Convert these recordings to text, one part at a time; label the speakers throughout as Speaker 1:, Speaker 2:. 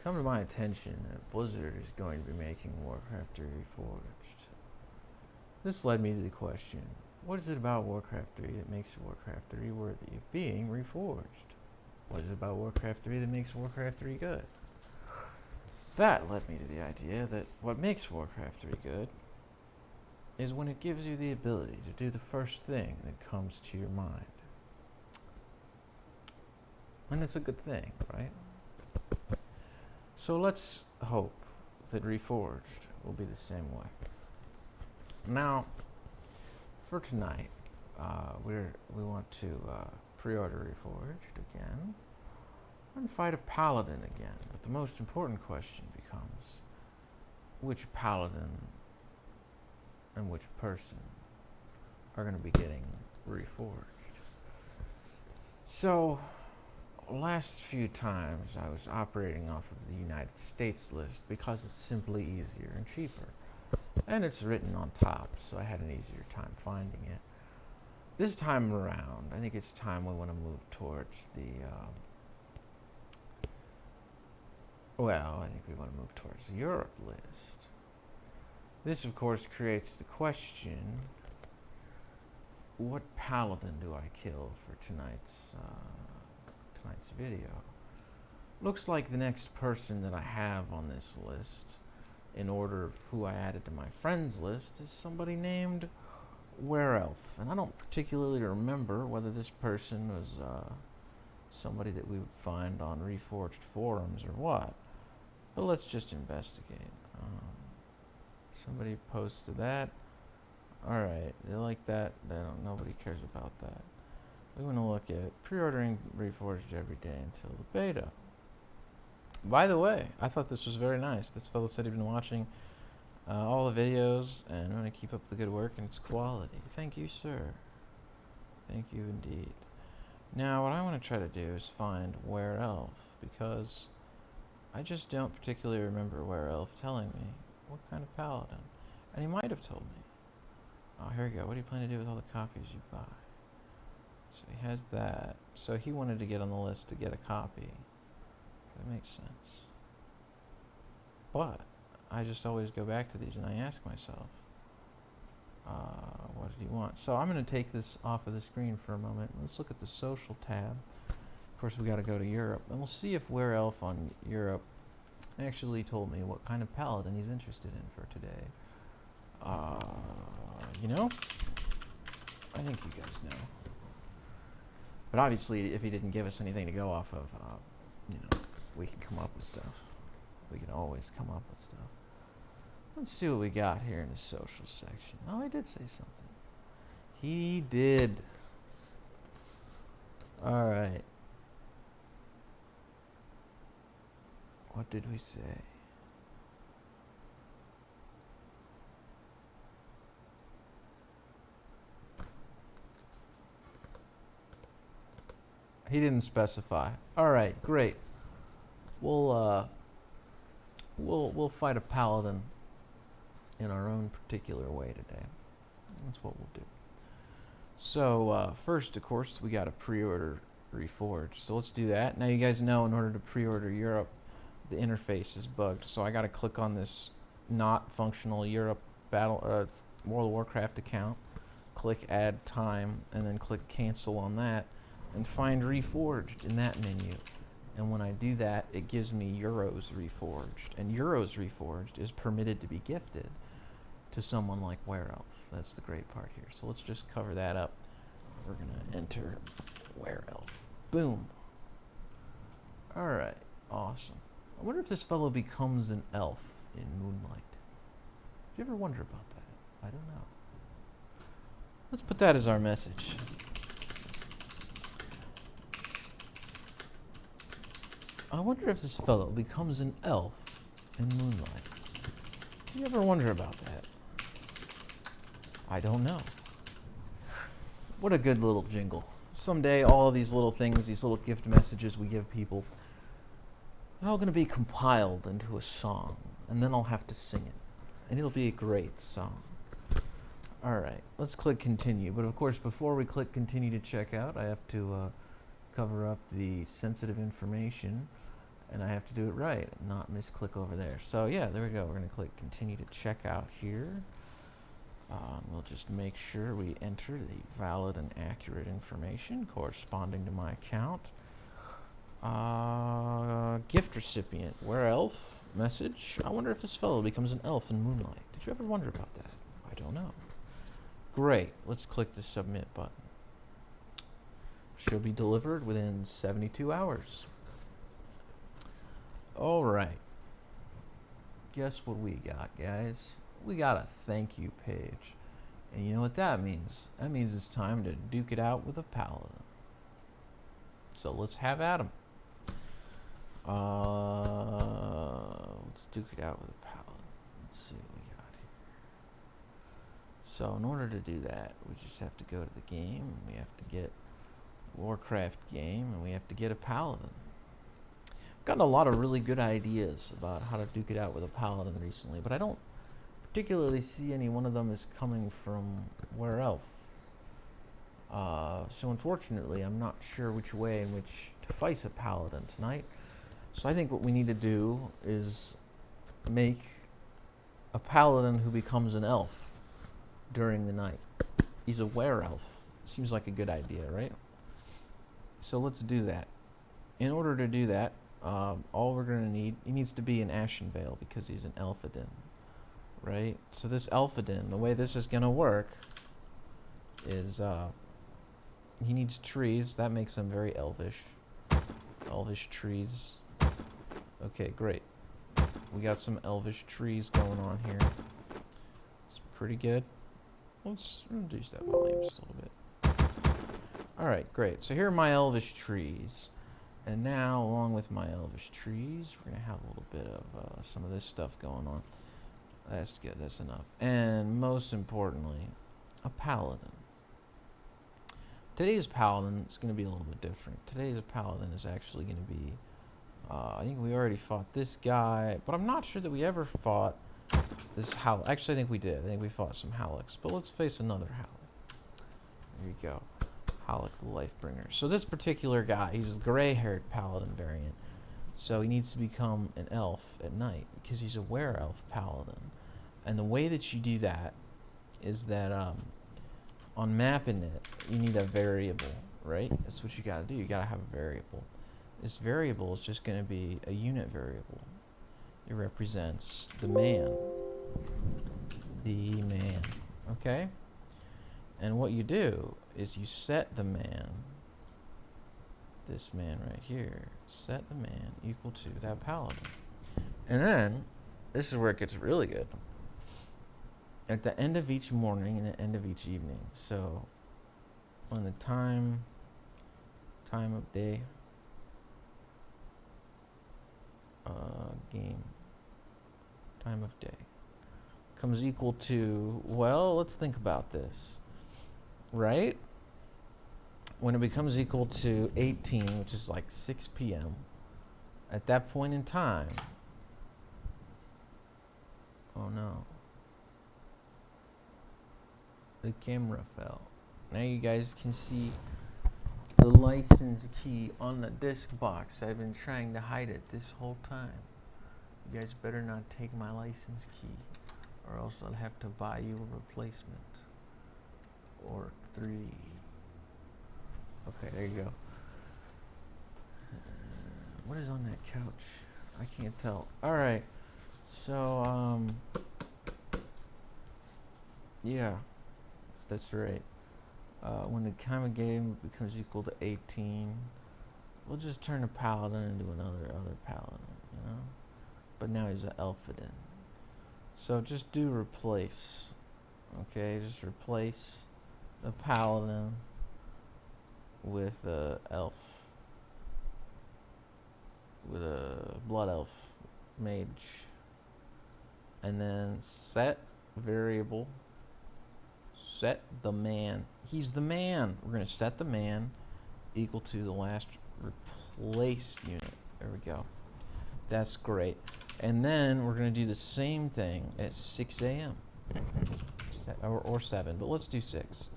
Speaker 1: come to my attention that Blizzard is going to be making Warcraft 3 Reforged. This led me to the question, what is it about Warcraft 3 that makes Warcraft 3 worthy of being reforged? What is it about Warcraft 3 that makes Warcraft 3 good? That led me to the idea that what makes Warcraft 3 good is when it gives you the ability to do the first thing that comes to your mind. And it's a good thing, right? So let's hope that Reforged will be the same way. Now, for tonight, we want to pre-order Reforged again and fight a Paladin again. But the most important question becomes, which Paladin and which person are going to be getting Reforged? So, last few times I was operating off of the United States list because it's simply easier and cheaper. And it's written on top, so I had an easier time finding it. This time around, I think it's time we want to move towards the, I think we want to move towards the Europe list. This, of course, creates the question, what Paladin do I kill for tonight's video? Looks like the next person that I have on this list, in order of who I added to my friends list, is somebody named WereElf. And I don't particularly remember whether this person was somebody that we would find on Reforged forums or what. But let's just investigate. Somebody posted that. Alright, they like that. Nobody cares about that. We want to look at pre-ordering Reforged every day until the beta. By the way, I thought this was very nice. This fellow said he'd been watching all the videos and want to keep up the good work and its quality. Thank you, sir. Thank you indeed. Now, what I want to try to do is find WereElf, because I just don't particularly remember WereElf telling me what kind of Paladin. And he might have told me. Oh, here we go. What do you plan to do with all the copies you buy? So he has that. So he wanted to get on the list to get a copy. That makes sense. But I just always go back to these and I ask myself, what do you want? So I'm going to take this off of the screen for a moment. Let's look at the social tab. Of course, we got to go to Europe, and we'll see if WereElf on Europe actually told me what kind of Paladin he's interested in for today. You know, I think you guys know. But obviously, if he didn't give us anything to go off of, we can come up with stuff. We can always come up with stuff. Let's see what we got here in the social section. Oh, he did say something. He did. All right. What did we say? He didn't specify. All right, great. We'll fight a Paladin in our own particular way today. That's what we'll do. So first, of course, we got to pre-order Reforged. So let's do that. Now you guys know, in order to pre-order Europe, the interface is bugged. So I got to click on this not functional Europe World of Warcraft account, click Add Time, and then click Cancel on that, and find Reforged in that menu. And when I do that, it gives me Euros Reforged. And Euros Reforged is permitted to be gifted to someone like WereElf. That's the great part here. So let's just cover that up. We're going to enter WereElf. Boom. All right. Awesome. I wonder if this fellow becomes an elf in Moonlight. Do you ever wonder about that? I don't know. Let's put that as our message. I wonder if this fellow becomes an elf in Moonlight. Do you ever wonder about that? I don't know. What a good little jingle. Someday all of these little things, these little gift messages we give people, they're all going to be compiled into a song, and then I'll have to sing it. And it'll be a great song. Alright, let's click continue. But of course, before we click continue to check out, I have to cover up the sensitive information and I have to do it right, not misclick over there. So yeah, there we go. We're going to click continue to check out here. We'll just make sure we enter the valid and accurate information corresponding to my account. Gift recipient, WereElf message. I wonder if this fellow becomes an elf in Moonlight. Did you ever wonder about that? I don't know. Great. Let's click the submit button. Should be delivered within 72 hours. All right. Guess what we got, guys? We got a thank you page. And you know what that means? That means it's time to duke it out with a paladin. So let's have at 'em. Let's duke it out with a paladin. Let's see what we got here. So in order to do that, we just have to go to the game, and we have to get Warcraft game, and we have to get a paladin. I've gotten a lot of really good ideas about how to duke it out with a paladin recently, but I don't particularly see any one of them as coming from WereElf. So unfortunately, I'm not sure which way in which to fight a paladin tonight. So I think what we need to do is make a paladin who becomes an elf during the night. He's a WereElf. Seems like a good idea, right? So let's do that. In order to do that, all we're going to need, he needs to be an Ashen Veil because he's an Elfadin, right? So this Elfadin, the way this is going to work is he needs trees. That makes him very elvish. Elvish trees. Okay, great. We got some elvish trees going on here. It's pretty good. Let's reduce that volume just a little bit. Alright, great. So here are my elvish trees. And now, along with my elvish trees, we're going to have a little bit of some of this stuff going on. That's good. That's enough. And most importantly, a paladin. Today's paladin is going to be a little bit different. Today's paladin is actually going to be, I think we already fought this guy, but I'm not sure that we ever fought this Hal. Actually, I think we did. I think we fought some Haliks, but let's face another Halik. There you go. Halik the Lifebringer. So this particular guy, he's a gray-haired paladin variant. So he needs to become an elf at night because he's a WereElf paladin. And the way that you do that is that on MapInit, you need a variable, right? That's what you got to do. You got to have a variable. This variable is just going to be a unit variable. It represents the man. The man. Okay? And what you do is you set the man, this man right here, set the man equal to that paladin. And then, this is where it gets really good. At the end of each morning and the end of each evening, so on the time of day, game, time of day, comes equal to, well, let's think about this. Right? When it becomes equal to 18, which is like 6 p.m., at that point in time, oh no, the camera fell. Now you guys can see the license key on the disc box. I've been trying to hide it this whole time. You guys better not take my license key, or else I'll have to buy you a replacement. Or 3. Okay, there you go. What is on that couch? I can't tell. Alright. So, yeah. That's right. When the time of game becomes equal to 18, we'll just turn a paladin into another paladin, you know? But now he's an Elfadin. So just do replace. Okay, just replace a paladin with a elf, with a blood elf mage, and then set variable, set the man. He's the man. We're going to set the man equal to the last replaced unit. There we go. That's great. And then we're going to do the same thing at 6 a.m. or 7, but let's do 6.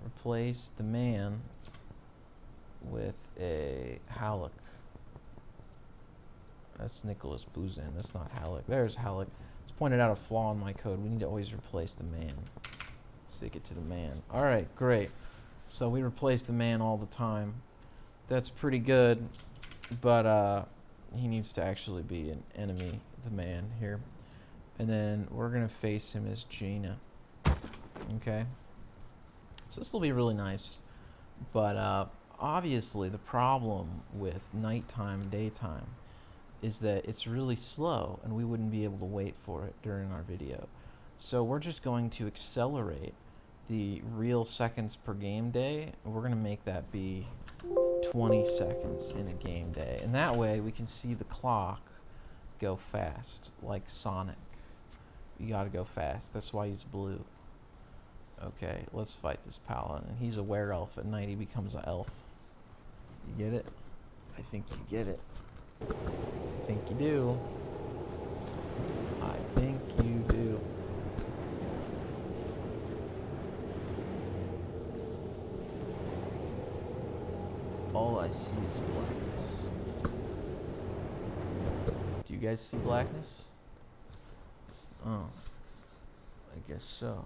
Speaker 1: Replace the man with a Halik. That's Nicholas Boozan. That's not Halleck. There's Halleck. It's pointed out a flaw in my code. We need to always replace the man. Stick it to the man. All right, great. So we replace the man all the time. That's pretty good, but he needs to actually be an enemy, the man here. And then we're going to face him as Jaina. Okay? So this will be really nice. But obviously the problem with nighttime and daytime is that it's really slow and we wouldn't be able to wait for it during our video. So we're just going to accelerate the real seconds per game day. We're going to make that be 20 seconds in a game day. And that way we can see the clock go fast, like Sonic. You gotta go fast. That's why he's blue. Okay, let's fight this Paladin. He's a WereElf. At night he becomes an elf. You get it? I think you get it. I think you do. I think you do. All I see is blackness. Do you guys see blackness? Oh, I guess so.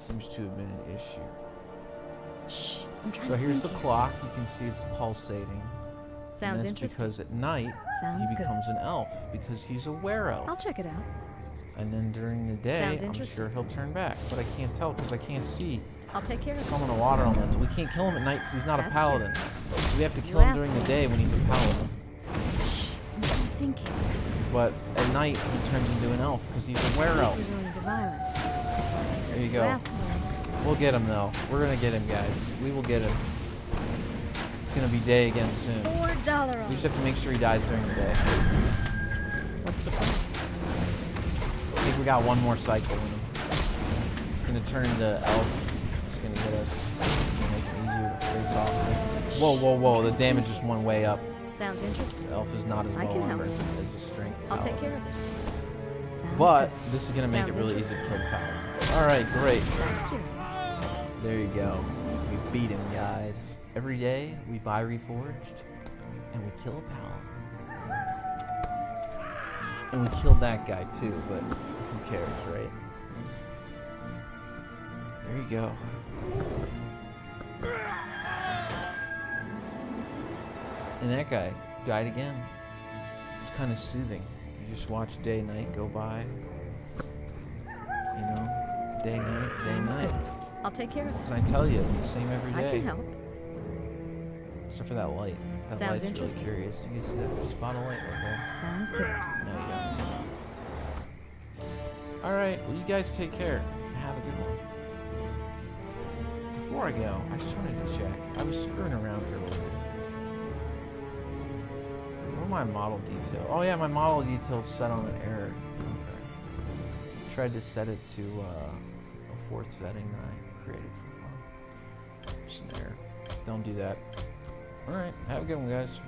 Speaker 1: Seems to have been an issue.
Speaker 2: Shh, I'm trying
Speaker 1: So
Speaker 2: to
Speaker 1: here's the
Speaker 2: think.
Speaker 1: clock. You can see it's pulsating.
Speaker 2: Sounds
Speaker 1: And that's
Speaker 2: interesting.
Speaker 1: because at night
Speaker 2: Sounds
Speaker 1: he
Speaker 2: good.
Speaker 1: becomes an elf because he's a WereElf.
Speaker 2: I'll check it out.
Speaker 1: And then during the day,
Speaker 2: Sounds
Speaker 1: I'm
Speaker 2: interesting.
Speaker 1: sure he'll turn back, but I can't tell because I can't see.
Speaker 2: I'll take care of it.
Speaker 1: Summon a water elemental. We can't kill him at night because he's not a
Speaker 2: That's
Speaker 1: paladin.
Speaker 2: curious.
Speaker 1: We have to
Speaker 2: You
Speaker 1: kill him
Speaker 2: asked
Speaker 1: during the
Speaker 2: for
Speaker 1: day
Speaker 2: it.
Speaker 1: when he's a paladin.
Speaker 2: Shh, I'm thinking.
Speaker 1: But at night he turns into an elf because he's a WereElf.
Speaker 2: Resorting to violence.
Speaker 1: There you
Speaker 2: You
Speaker 1: go.
Speaker 2: asked for it.
Speaker 1: We'll get him though. We're gonna get him, guys. We will get him. It's gonna be day again soon.
Speaker 2: $4
Speaker 1: We
Speaker 2: off.
Speaker 1: just have to make sure he dies during the day.
Speaker 2: What's the point?
Speaker 1: I think we got one more cycle in him. He's gonna turn into elf. He's gonna hit us. It's gonna make it easier to face off with. Whoa, whoa, whoa! The damage just went way up.
Speaker 2: Sounds interesting.
Speaker 1: The elf is not as
Speaker 2: I
Speaker 1: well
Speaker 2: can help.
Speaker 1: armored as a strength
Speaker 2: I'll take
Speaker 1: paladin.
Speaker 2: care of it. Sounds
Speaker 1: But
Speaker 2: good.
Speaker 1: this is gonna make
Speaker 2: Sounds
Speaker 1: it really easy
Speaker 2: interesting.
Speaker 1: to kill the paladin. All right, great.
Speaker 2: That's curious.
Speaker 1: There you go. We beat him, guys. Every day we buy Reforged, and we kill a paladin. And we killed that guy too, but who cares, right? There you go. And that guy died again. It's kind of soothing. You just watch day and night go by. You know, day night, day
Speaker 2: Sounds
Speaker 1: night.
Speaker 2: good. I'll take care of it.
Speaker 1: And I tell you, it's the same every
Speaker 2: I
Speaker 1: day.
Speaker 2: can help.
Speaker 1: Except for that light. That
Speaker 2: Sounds
Speaker 1: light's really
Speaker 2: interesting.
Speaker 1: curious. Do you see that spot of light right there?
Speaker 2: Sounds good.
Speaker 1: No, you don't. Alright, well you guys take care. Have a good one. Before I go, I just wanted to check. I was screwing around earlier. Where my model detail? Oh yeah, my model detail is set on an error. Okay. Tried to set it to a fourth setting that I created for fun. Just an error. Don't do that. Alright, have a good one, guys.